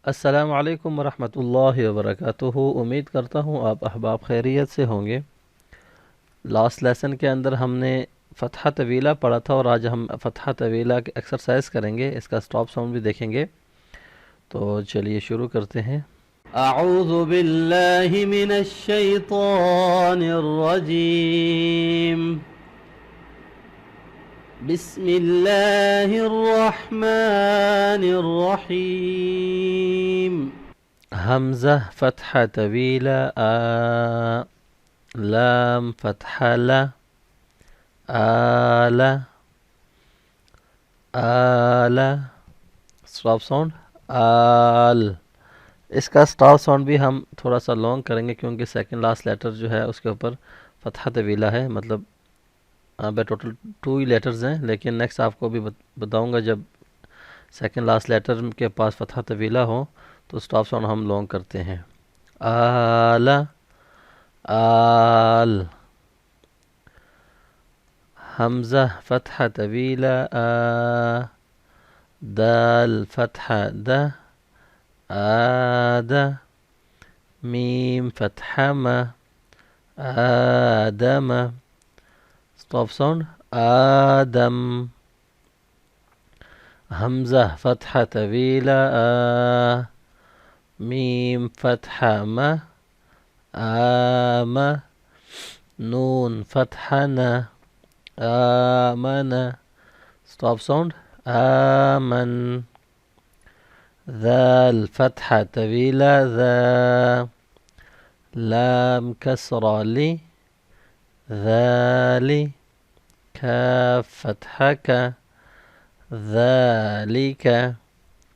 السلام علیکم ورحمۃ اللہ وبرکاتہ۔ امید کرتا ہوں آپ احباب خیریت سے ہوں گے۔ لاسٹ لیسن کے اندر ہم نے فتحہ طویلہ پڑھا تھا، اور آج ہم فتحہ طویلہ کی ایکسرسائز کریں گے، اس کا سٹاپ ساؤنڈ بھی دیکھیں گے۔ تو چلیے شروع کرتے ہیں۔ اعوذ باللہ من الشیطان الرجیم، بسم اللہ الرحمن الرحیم۔ حمزہ فتحہ طویلہ آ، لام فتحہ لا، آل، آل، سٹاپ ساؤنڈ آل۔ اس کا سٹاپ ساؤنڈ بھی ہم تھوڑا سا لانگ کریں گے، کیونکہ سیکنڈ لاسٹ لیٹر جو ہے اس کے اوپر فتحہ طویلہ ہے، مطلب بے ٹوٹل 2 ہی لیٹرز ہیں، لیکن نیکسٹ آپ کو بھی بتاؤں گا جب سیکنڈ لاسٹ لیٹر کے پاس فتحہ طویلہ ہو تو سٹاپ ساؤنڈ ہم لانگ کرتے ہیں۔ آل، آل، حمزہ فتحہ طویلہ آ، دال فتحہ دا، آد، میم فتحہ ما، آدم، سٹاپ ساؤنڈ آدم۔ حمزہ فتحہ طویلہ آ، میم فتحہ ما، آم، نون فتحہ نا، آمن، سٹاپ ساؤنڈ آمن۔ ذال فتحہ طویلہ ذا، لام کسرہ لی، ذالی، کاف فتحہ کا، ذالک،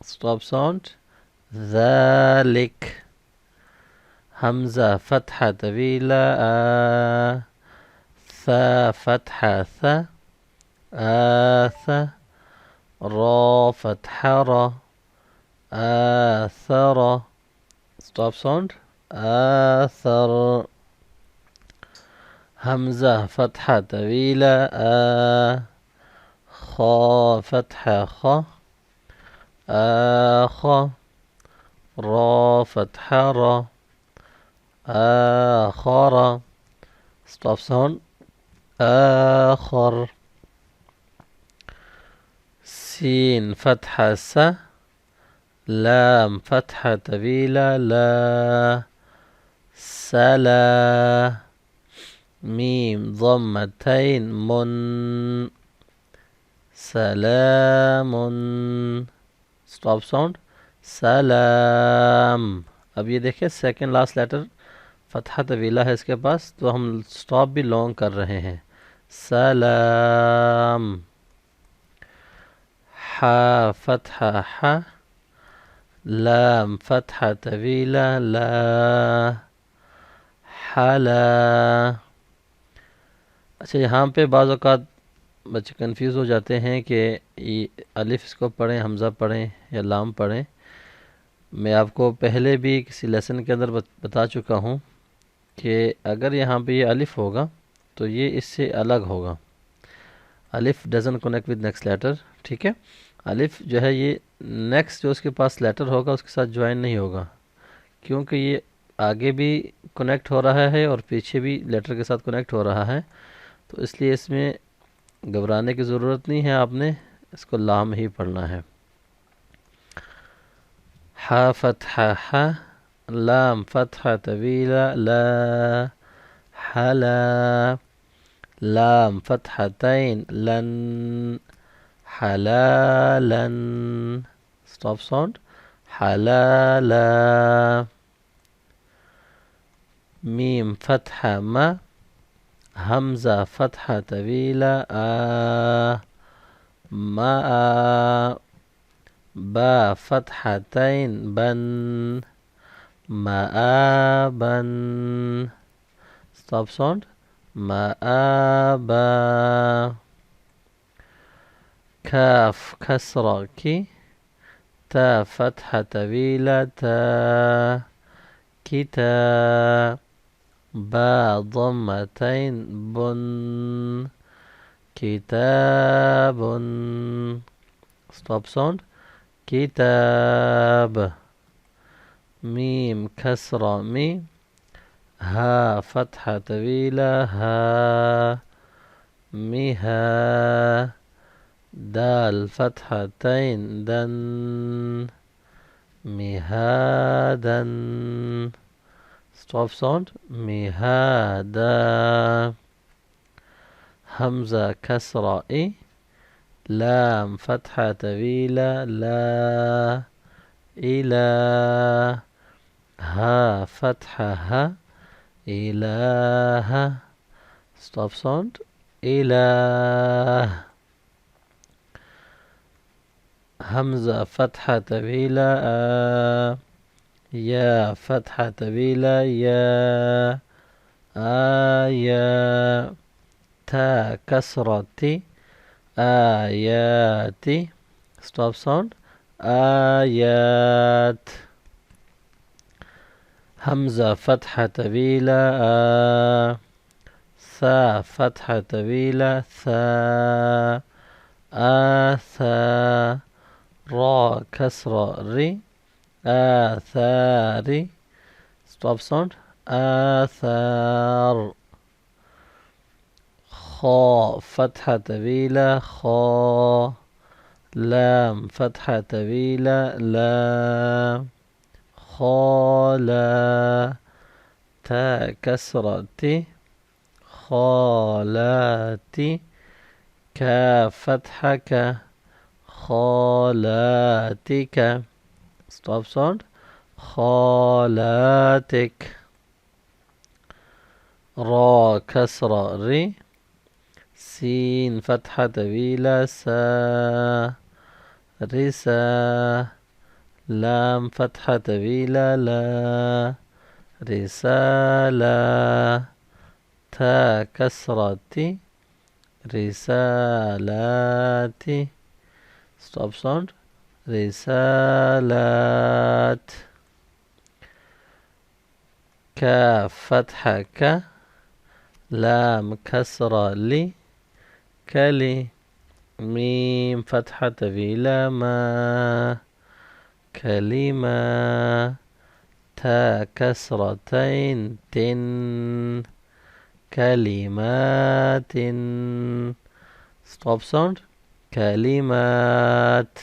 سٹاپ ساؤنڈ ذالک۔ حمزہ فتحہ طویلہ آ، ثا فتحہ ثا، آث، را فتحہ را، آثر، سٹاپ ساؤنڈ آثر۔ حمزہ فتحہ طویلہ آ، خا فتحہ خا، آخ، را فتحہ را، آخر، سٹاپ ساؤنڈ آخر۔ سین فتحہ سا، لام فتحہ طویلہ لا، سلا، میم ضمتین من، سلام، سٹاپ ساؤنڈ سلام۔ اب یہ دیکھیں سیکنڈ لاسٹ لیٹر فتحہ طویلہ ہے اس کے پاس، تو ہم سٹاپ بھی لانگ کر رہے ہیں، سلام۔ حا فتحہ حا، لام فتحہ طویلہ لا، حلا۔ اچھا، یہاں پہ بعض اوقات بچے کنفیوز ہو جاتے ہیں کہ الف اس کو پڑھیں، حمزہ پڑھیں یا لام پڑھیں۔ میں آپ کو پہلے بھی کسی لیسن کے اندر بتا چکا ہوں کہ اگر یہاں پہ یہ الف ہوگا تو یہ اس سے الگ ہوگا۔ الف doesn't connect with next letter, ٹھیک ہے؟ الف جو ہے یہ نیکسٹ جو اس کے پاس لیٹر ہوگا اس کے ساتھ جوائن نہیں ہوگا، کیونکہ یہ آگے بھی کنیکٹ ہو رہا ہے اور پیچھے بھی لیٹر کے ساتھ کنیکٹ ہو رہا ہے، تو اس لیے اس میں گھبرانے کی ضرورت نہیں ہے، آپ نے اس کو لام ہی پڑھنا ہے۔ حا فتحہ حا، لام فتحہ طویلہ لا، حلا، لام فتحتین لن، حلالا، سٹاپ ساؤنڈ حلالا۔ میم فتحہ ما، حمزہ فتحہ طویلہ آ، ما، با فتحتین بن، مآبا، سٹاپ ساؤنڈ مآبا۔ کاف کسرہ کی، تا فتحہ طویلہ تا، کتا، با ضمتین بن، کتاب، سٹاپ ساؤنڈ کتاب۔ ميم كسرة مي. ها فتحة طويلة ها. مها. دال فتحتين دن. مهادا. stop sound. مهادا. همزة كسرة إي. لام فتحة طويلة لا. إله. ها فتحة ها. إله. stop sound. إله. همزة فتحة طويلة يا فتحة طويلة يا. يا. تا كسرة تي. آياتي. stop sound. آيات. همزة فتحة طويلة ثا فتحة طويلة ثا. ثا. را كسرة ري. آثاري. stop sound. آثار. خا فتحة طويلة خا. لام فتحة طويلة لا. خالا. تا كسرة تي. خالاتي. كاف فتحة ك. خالاتك. stop sound. خالاتك. را كسرة ري. سين فتحة طويلة سا. رسا. لام فتحة طويلة لا. رسالة. تا كسرة تي. رسالاتي. stop sound. رسالات. كاف فتحة ك. لام كسرة لي. كلي. ميم فتحة طويلة ما. كلمة. تا كسرتين تن. كلمات. stop sound. كلمات.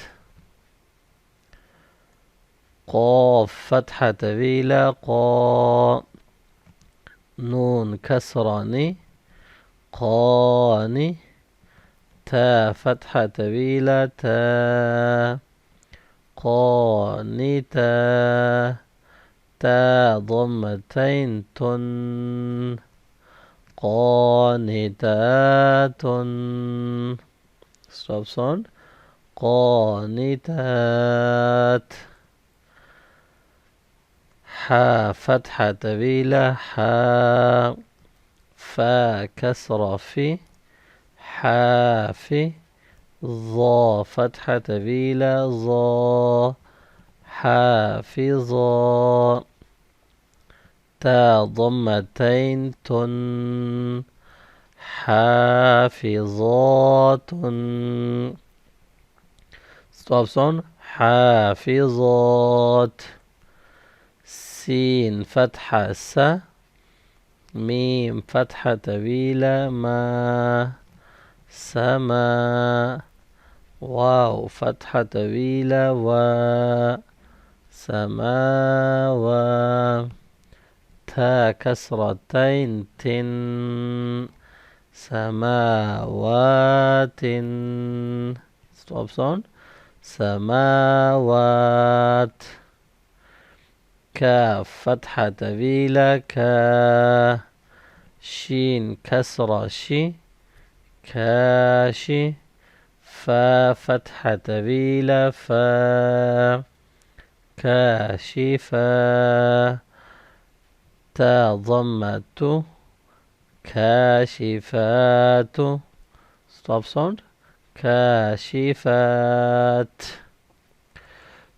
قاف فتحة طويلة قا. نون كسراني. قاني. تا فتحة طويلة تا. قانتا. تا ضمتين تن. قانتات. stop sound. قانتات. حا فتحة طويلة حا. فا كسرة في. حافي. ظا فتحة طويلة ظا. حافظا. تا ضمتين تن. حافظات. stop sound. حافظات. سين فتحة س. ميم فتحة طويلة ما. سما. واو فتحة طويلة و. سماوا. تا كسرتين تن. سماوات. stop sound. سماوات. كاف فتحة طويلة كا. شين كسرة شي. كاشي. فا فتحة طويلة فا. كاشفا. تا ضمة كاشفات. stop sound. كاشفات.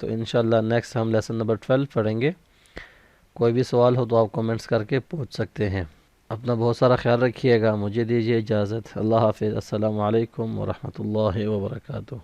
تو انشاءاللہ نیکسٹ ہم لیسن نمبر 12 پڑھیں گے. کوئی بھی سوال ہو تو آپ کومنٹس کر کے پوچھ سکتے ہیں. اپنا بہت سارا خیال رکھیے گا. مجھے دیجیے اجازت. اللہ حافظ. السلام علیکم ورحمۃ اللہ وبرکاتہ.